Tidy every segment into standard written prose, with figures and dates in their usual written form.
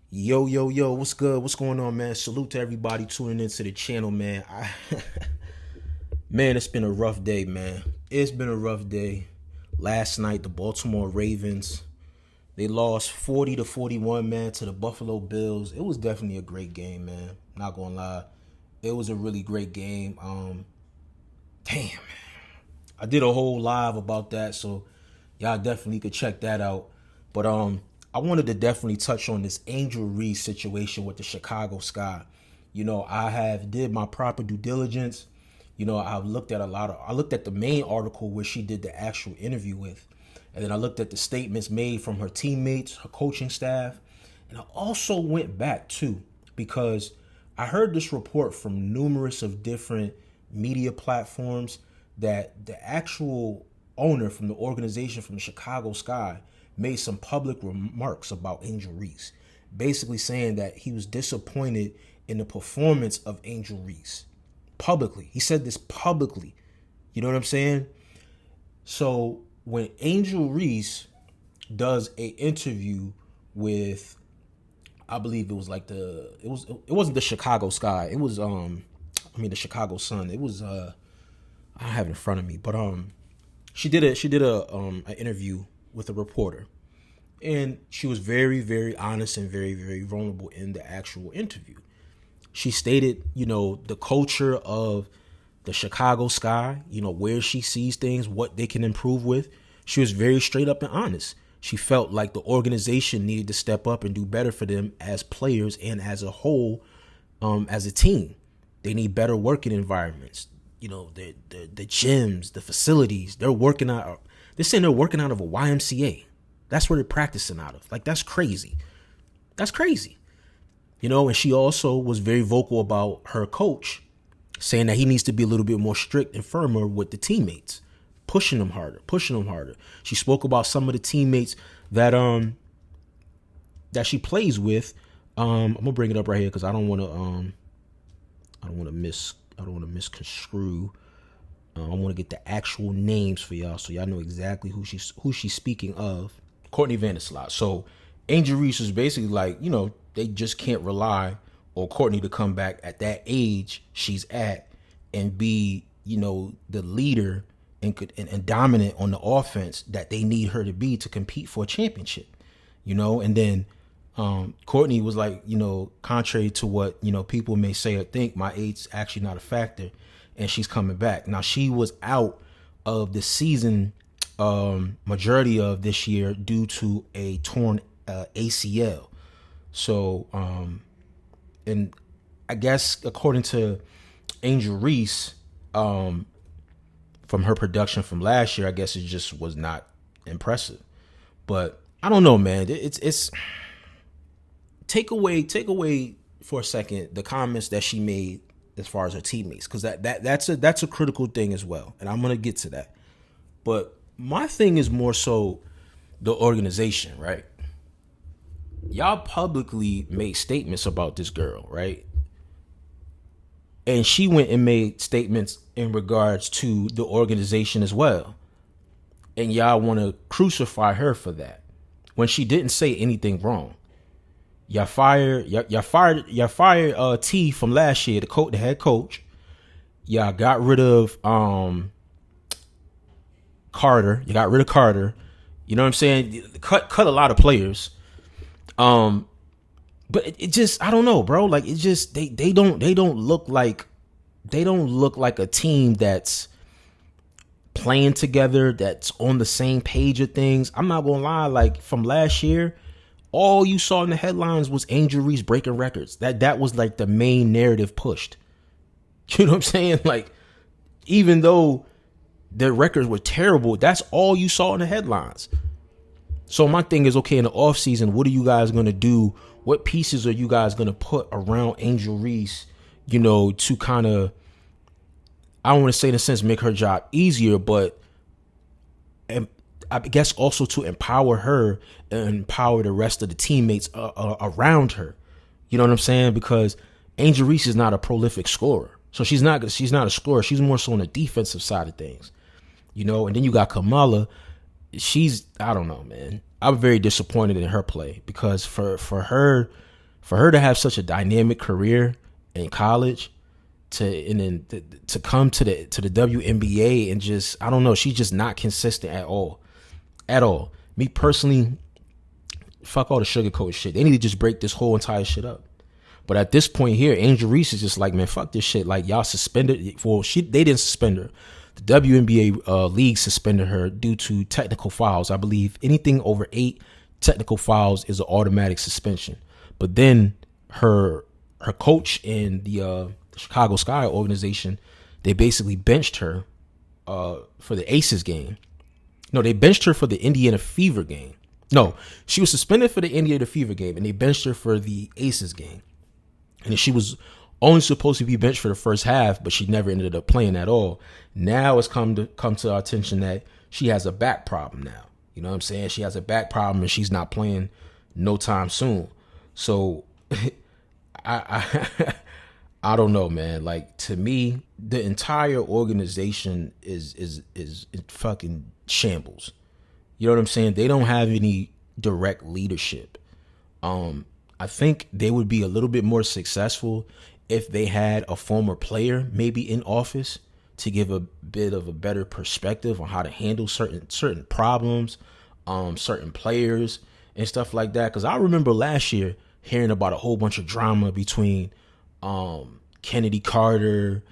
Yo, what's good? What's going on, man? Salute to everybody tuning into the channel, man. Man, it's been a rough day, man. It's been a rough day. Last night, the Baltimore Ravens, they lost 40 to 41, man, to the Buffalo Bills. It was definitely a great game, man. Not gonna lie. It was a really great game. Damn. I did a whole live about that, so y'all definitely could check that out. But I wanted to definitely touch on this Angel Reese situation with the Chicago Sky. I have did my proper due diligence. I've looked at I looked at the main article where she did the actual interview with. And then I looked at the statements made from her teammates, her coaching staff. And I also went back too, because I heard this report from numerous of different media platforms that the actual owner from the organization, from the Chicago Sky, made some public remarks about Angel Reese, basically saying that he was disappointed in the performance of Angel Reese publicly. He said this publicly. You know what I'm saying? So when Angel Reese does a interview with, I believe it was like it wasn't the Chicago Sky. It was the Chicago Sun. It was I have it in front of me, but she did a an interview with a reporter, and she was very, very honest and very, very vulnerable in the actual interview. She stated, the culture of the Chicago Sky, where she sees things, what they can improve with. She was very straight up and honest. She felt like the organization needed to step up and do better for them as players and as a whole, as a team. They need better working environments. The gyms, the facilities. They're saying they're working out of a YMCA. That's where they're practicing out of. Like, that's crazy. That's crazy. And she also was very vocal about her coach, saying that he needs to be a little bit more strict and firmer with the teammates, pushing them harder. She spoke about some of the teammates that she plays with. I'm gonna bring it up right here because I don't want to misconstrue. I want to get the actual names for y'all so y'all know exactly who she's speaking of. Courtney Vanderslot. So Angel Reese is basically like, they just can't rely on Courtney to come back at that age she's at and be, the leader and dominant on the offense that they need her to be to compete for a championship, and then Courtney was like, contrary to what, people may say or think, my age's actually not a factor, and she's coming back. Now, she was out of the season majority of this year due to a torn ACL. So, and I guess according to Angel Reese, from her production from last year, I guess it just was not impressive. But I don't know, man. It's take away for a second the comments that she made as far as her teammates, because that's a critical thing as well, and I'm gonna get to that. But my thing is more so the organization, right? Y'all publicly made statements about this girl, right? And she went and made statements in regards to the organization as well. And y'all want to crucify her for that when she didn't say anything wrong. Y'all fired T from last year, the head coach. Y'all got rid of Carter. You got rid of Carter. You know what I'm saying? Cut a lot of players. But it just, I don't know, bro. Like, it just, they don't look like a team that's playing together, that's on the same page of things. I'm not gonna lie, like, from last year, all you saw in the headlines was Angel Reese breaking records. That was like the main narrative pushed. You know what I'm saying? Like, even though their records were terrible, that's all you saw in the headlines. So my thing is, okay, in the offseason, what are you guys going to do? What pieces are you guys going to put around Angel Reese, to kind of, I don't want to say in a sense make her job easier, but I guess also to empower her and empower the rest of the teammates around her. You know what I'm saying? Because Angel Reese is not a prolific scorer. So she's not a scorer. She's more so on the defensive side of things. And then you got Kamala. I don't know, man. I'm very disappointed in her play because for her for her to have such a dynamic career in college to come to the WNBA and just, I don't know, she's just not consistent at all. At all. Me personally, fuck all the sugarcoat shit. They need to just break this whole entire shit up. But at this point here, Angel Reese is just like, man, fuck this shit. Like, y'all suspended. Well, they didn't suspend her. The WNBA league suspended her due to technical fouls. I believe anything over 8 technical fouls is an automatic suspension. But then her coach in the Chicago Sky organization, they basically benched her for the Aces game. No, they benched her for the Indiana Fever game. No, she was suspended for the Indiana Fever game, and they benched her for the Aces game. And she was only supposed to be benched for the first half, but she never ended up playing at all. Now it's come to our attention that she has a back problem now. You know what I'm saying? She has a back problem, and she's not playing no time soon. So I don't know, man. Like, to me, the entire organization is fucking shambles. You know what I'm saying? They don't have any direct leadership. I think they would be a little bit more successful if they had a former player maybe in office to give a bit of a better perspective on how to handle certain problems, certain players and stuff like that. Because I remember last year hearing about a whole bunch of drama between Kennedy Carter,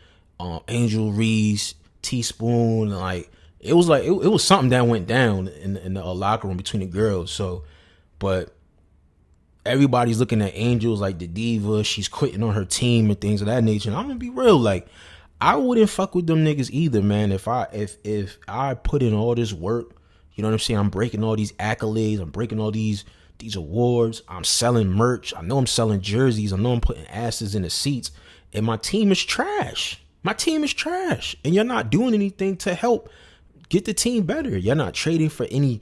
Angel Reese, Teaspoon. Like it was something that went down in the locker room between the girls. So, but everybody's looking at Angel like the diva. She's quitting on her team and things of that nature. And I'm gonna be real, like, I wouldn't fuck with them niggas either, man. If I put in all this work, you know what I'm saying? I'm breaking all these accolades. I'm breaking all these awards. I'm selling merch. I know I'm selling jerseys. I know I'm putting asses in the seats. And my team is trash. My team is trash. And you're not doing anything to help get the team better. You're not trading for any,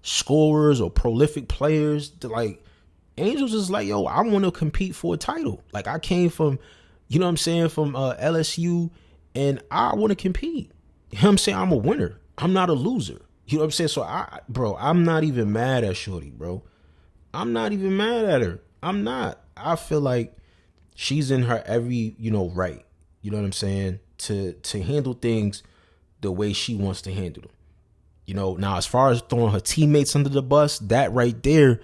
scorers or prolific players. To Angels is like, yo, I want to compete for a title. Like, I came from, you know what I'm saying, from LSU, and I want to compete. You know what I'm saying? I'm a winner. I'm not a loser. You know what I'm saying? So, I'm not even mad at Shorty, bro. I'm not even mad at her. I'm not. I feel like she's in her every, right. You know what I'm saying? To handle things the way she wants to handle them. Now, as far as throwing her teammates under the bus, that right there,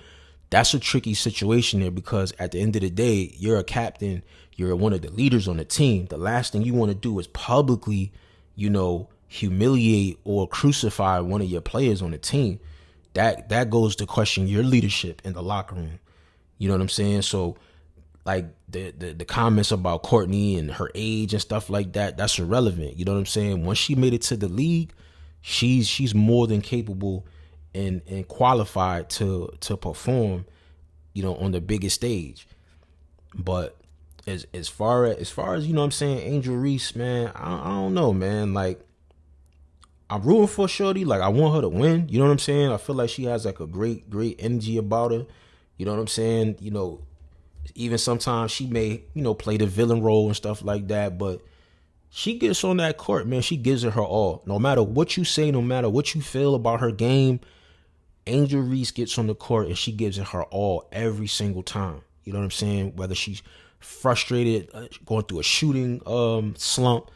that's a tricky situation there, because at the end of the day, you're a captain. You're one of the leaders on the team. The last thing you want to do is publicly, humiliate or crucify one of your players on the team. That goes to question your leadership in the locker room. You know what I'm saying? So, like, the comments about Courtney and her age and stuff like that, that's irrelevant. You know what I'm saying? Once she made it to the league, she's more than capable and qualified to perform, on the biggest stage. But as far as you know what I'm saying, Angel Reese, man, I don't know, man. Like, I'm rooting for Shorty. Like, I want her to win. You know what I'm saying? I feel like she has like a great energy about her. You know what I'm saying? Even sometimes she may, play the villain role and stuff like that, but she gets on that court, man. She gives it her all. No matter what you say, no matter what you feel about her game, Angel Reese gets on the court and she gives it her all every single time. You know what I'm saying? Whether she's frustrated, going through a shooting slump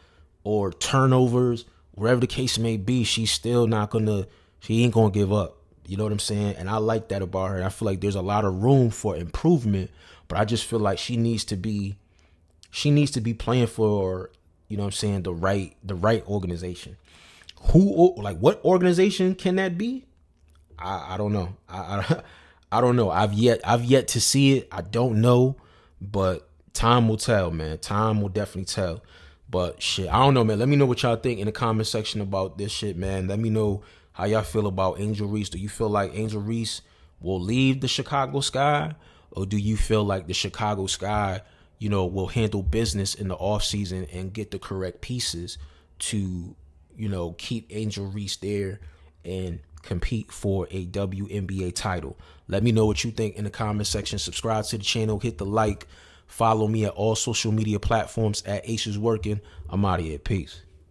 or turnovers, wherever the case may be, she ain't gonna give up. You know what I'm saying? And I like that about her. I feel like there's a lot of room for improvement, but I just feel like she needs to be playing for, you know what I'm saying, the right organization. What organization can that be? I don't know. I don't know. I've yet to see it. I don't know, but time will tell, man. Time will definitely tell. But shit, I don't know, man. Let me know what y'all think in the comment section about this shit, man. Let me know how y'all feel about Angel Reese. Do you feel like Angel Reese will leave the Chicago Sky, or do you feel like the Chicago Sky, will handle business in the offseason and get the correct pieces to, keep Angel Reese there and compete for a WNBA title? Let me know what you think in the comment section. Subscribe to the channel, hit the like, follow me at all social media platforms at Ace is Working. I'm out of here. Peace.